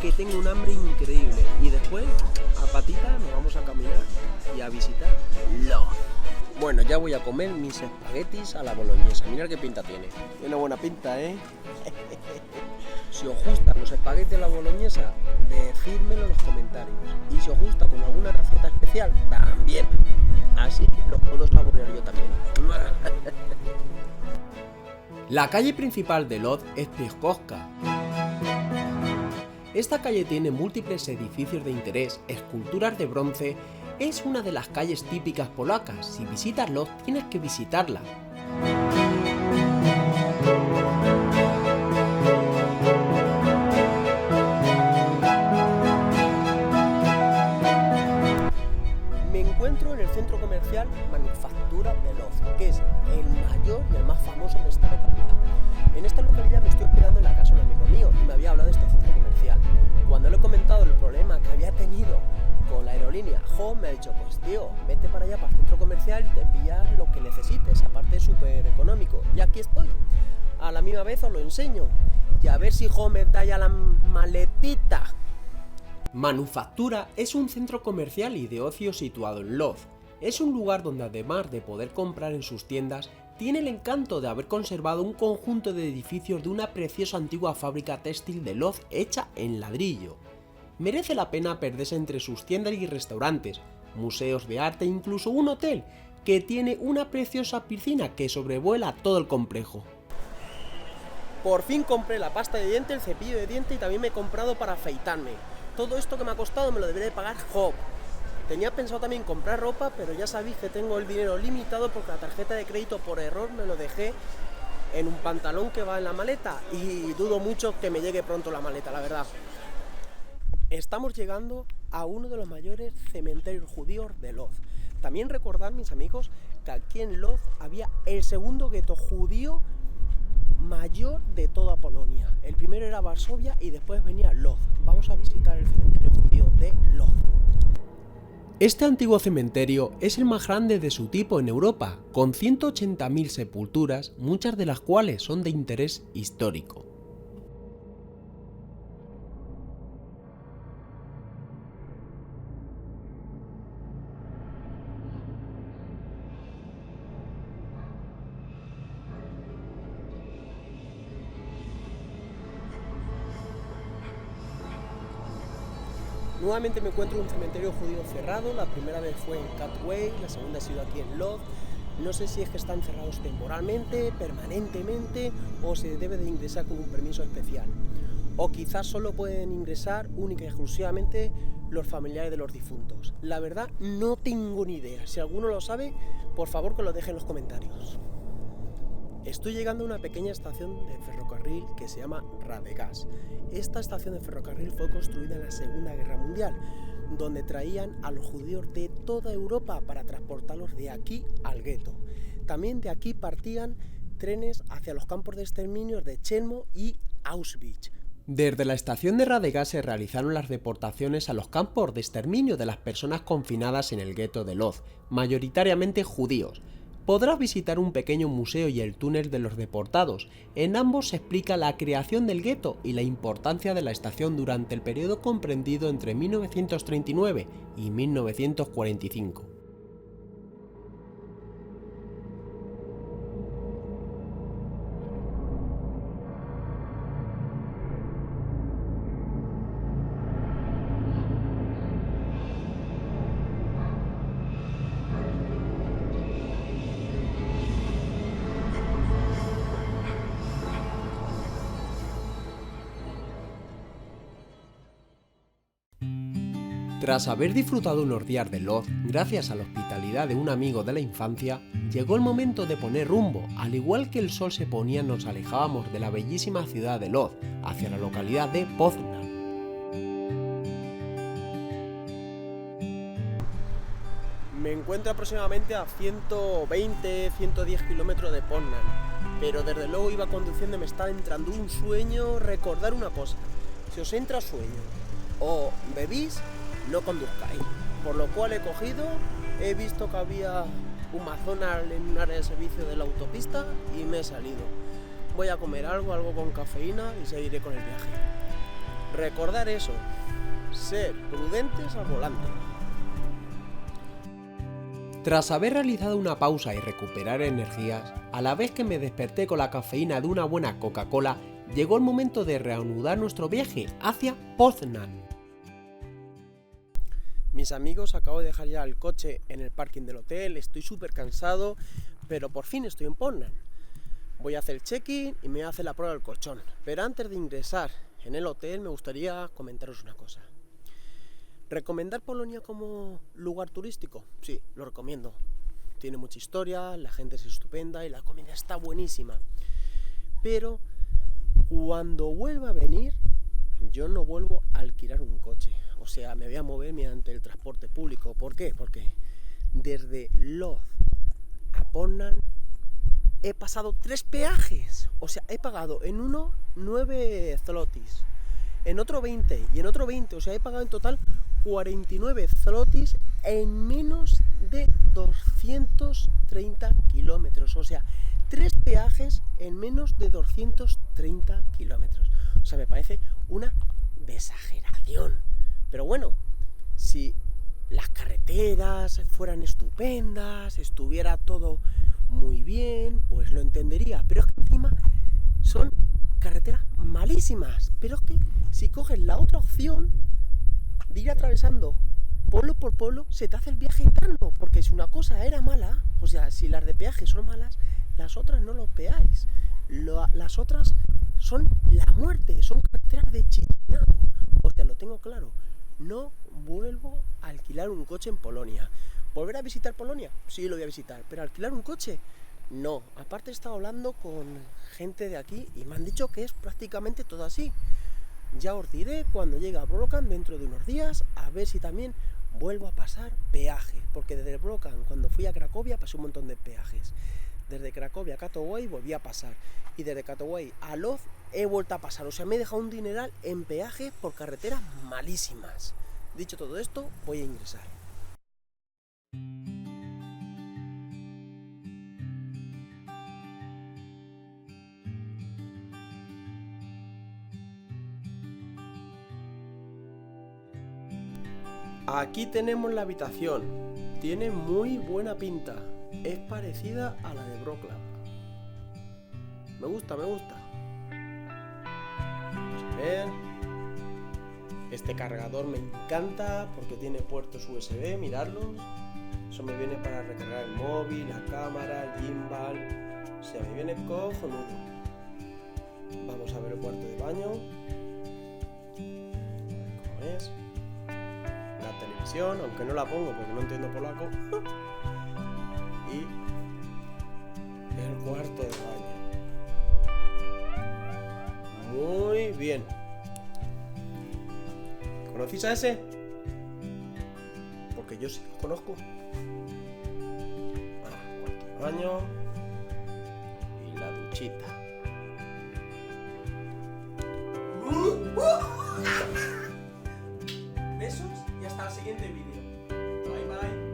que tengo un hambre increíble. Y después, a patita, nos vamos a caminar y a visitar Lod. Bueno, ya voy a comer mis espaguetis a la boloñesa. Mirad qué pinta tiene. Tiene buena pinta, ¿eh? Si os gustan los espaguetis de la boloñesa, decídmelo en los comentarios. Y si os gusta con alguna receta especial, también. Así los puedo saborear yo también. La calle principal de Lod es Pskowska. Esta calle tiene múltiples edificios de interés, esculturas de bronce. Es una de las calles típicas polacas. Si visitas Lod, tienes que visitarla. Me encuentro en el centro comercial Manufactura de Lod, que es el mayor y el más famoso de esta localidad. En esta localidad me estoy hospedando en la casa de un amigo mío y me había hablado de este centro comercial. Cuando le he comentado el problema que había tenido con la aerolínea, me ha dicho, pues tío, vete para allá, para el centro comercial y te pillas lo que necesites, aparte es súper económico. Y aquí estoy, a la misma vez os lo enseño, y a ver si me da ya la maletita. Manufactura es un centro comercial y de ocio situado en Lod. Es un lugar donde, además de poder comprar en sus tiendas, tiene el encanto de haber conservado un conjunto de edificios de una preciosa antigua fábrica textil de Lod hecha en ladrillo. Merece la pena perderse entre sus tiendas y restaurantes, museos de arte e incluso un hotel que tiene una preciosa piscina que sobrevuela todo el complejo. Por fin compré la pasta de diente, el cepillo de diente y también me he comprado para afeitarme. Todo esto que me ha costado me lo debería de pagar Job. Tenía pensado también comprar ropa, pero ya sabéis que tengo el dinero limitado porque la tarjeta de crédito por error me lo dejé en un pantalón que va en la maleta y dudo mucho que me llegue pronto la maleta, la verdad. Estamos llegando a uno de los mayores cementerios judíos de Lod. También recordad, mis amigos, que aquí en Lod había el segundo gueto judío mayor de toda Polonia. El primero era Varsovia y después venía Lod. Vamos a visitar el cementerio judío de Lod. Este antiguo cementerio es el más grande de su tipo en Europa, con 180.000 sepulturas, muchas de las cuales son de interés histórico. Nuevamente me encuentro en un cementerio judío cerrado. La primera vez fue en Katway, la segunda ha sido aquí en Lod. No sé si es que están cerrados temporalmente, permanentemente, o se debe de ingresar con un permiso especial. O quizás solo pueden ingresar única y exclusivamente los familiares de los difuntos. La verdad no tengo ni idea. Si alguno lo sabe, por favor que lo deje en los comentarios. Estoy llegando a una pequeña estación de ferrocarril que se llama Radegast. Esta estación de ferrocarril fue construida en la Segunda Guerra Mundial, donde traían a los judíos de toda Europa para transportarlos de aquí al gueto. También de aquí partían trenes hacia los campos de exterminio de Chelmo y Auschwitz. Desde la estación de Radegast se realizaron las deportaciones a los campos de exterminio de las personas confinadas en el gueto de Lod, mayoritariamente judíos. Podrás visitar un pequeño museo y el túnel de los deportados. En ambos se explica la creación del gueto y la importancia de la estación durante el periodo comprendido entre 1939 y 1945. Tras haber disfrutado unos días de Lod, gracias a la hospitalidad de un amigo de la infancia, llegó el momento de poner rumbo. Al igual que el sol se ponía, nos alejábamos de la bellísima ciudad de Lod, hacia la localidad de Poznań. Me encuentro aproximadamente a 120-110 kilómetros de Poznań, pero desde luego iba conduciendo y me estaba entrando un sueño. Recordar una cosa: si os entra sueño o bebís, no conduzcáis. Por lo cual he visto que había un McDonald's en un área de servicio de la autopista y me he salido. Voy a comer algo con cafeína y seguiré con el viaje. recordar eso, ser prudentes al volante. Tras haber realizado una pausa y recuperar energías, a la vez que me desperté con la cafeína de una buena Coca-Cola, llegó el momento de reanudar nuestro viaje hacia Poznan. Mis amigos, acabo de dejar ya el coche en el parking del hotel, estoy súper cansado, pero por fin estoy en Poznan. Voy a hacer el check-in y me voy a hacer la prueba del colchón. Pero antes de ingresar en el hotel me gustaría comentaros una cosa. ¿Recomendar Polonia como lugar turístico? Sí, lo recomiendo. Tiene mucha historia, la gente es estupenda y la comida está buenísima. Pero cuando vuelva a venir, yo no vuelvo a alquilar un coche. O sea, me voy a mover mediante el transporte público. ¿Por qué? Porque desde Lodz a Poznan he pasado 3 peajes. O sea, he pagado en uno 9 zlotys, en otro 20 y en otro 20. O sea, he pagado en total 49 zlotys en menos de 230 kilómetros. O sea, 3 peajes en menos de 230 kilómetros. O sea, me parece una exageración. Pero bueno, si las carreteras fueran estupendas, estuviera todo muy bien, pues lo entendería. Pero es que encima son carreteras malísimas. Pero es que si coges la otra opción de ir atravesando pueblo por pueblo, se te hace el viaje eterno. Porque si una cosa era mala, o sea, si las de peaje son malas, las otras no los veáis. Las otras son la muerte, son carreteras de Chisinau. O sea, lo tengo claro. No vuelvo a alquilar un coche en Polonia. ¿Volver a visitar Polonia? Sí, lo voy a visitar. ¿Pero alquilar un coche? No. Aparte he estado hablando con gente de aquí y me han dicho que es prácticamente todo así. Ya os diré cuando llegue a Brokan dentro de unos días, a ver si también vuelvo a pasar peaje. Porque desde Brokan, cuando fui a Cracovia, pasé un montón de peajes. Desde Cracovia a Katowice volví a pasar. Y desde Katowice a Lodz he vuelto a pasar. O sea, me he dejado un dineral en peaje por carreteras malísimas. Dicho todo esto, voy a ingresar. Aquí tenemos la habitación. Tiene muy buena pinta. Es parecida a la de Wrocław. Me gusta, me gusta. Vamos a ver. Este cargador me encanta porque tiene puertos USB, miradlos. Eso me viene para recargar el móvil, la cámara, el gimbal. O sea, me viene cojonudo. Vamos a ver el cuarto de baño. ¿Cómo es? La televisión, aunque no la pongo porque no entiendo polaco. Y el cuarto de baño. Muy bien. ¿Conocéis a ese? Porque yo sí lo conozco. Cuarto de baño. Y la duchita. Besos y hasta el siguiente vídeo. Bye bye.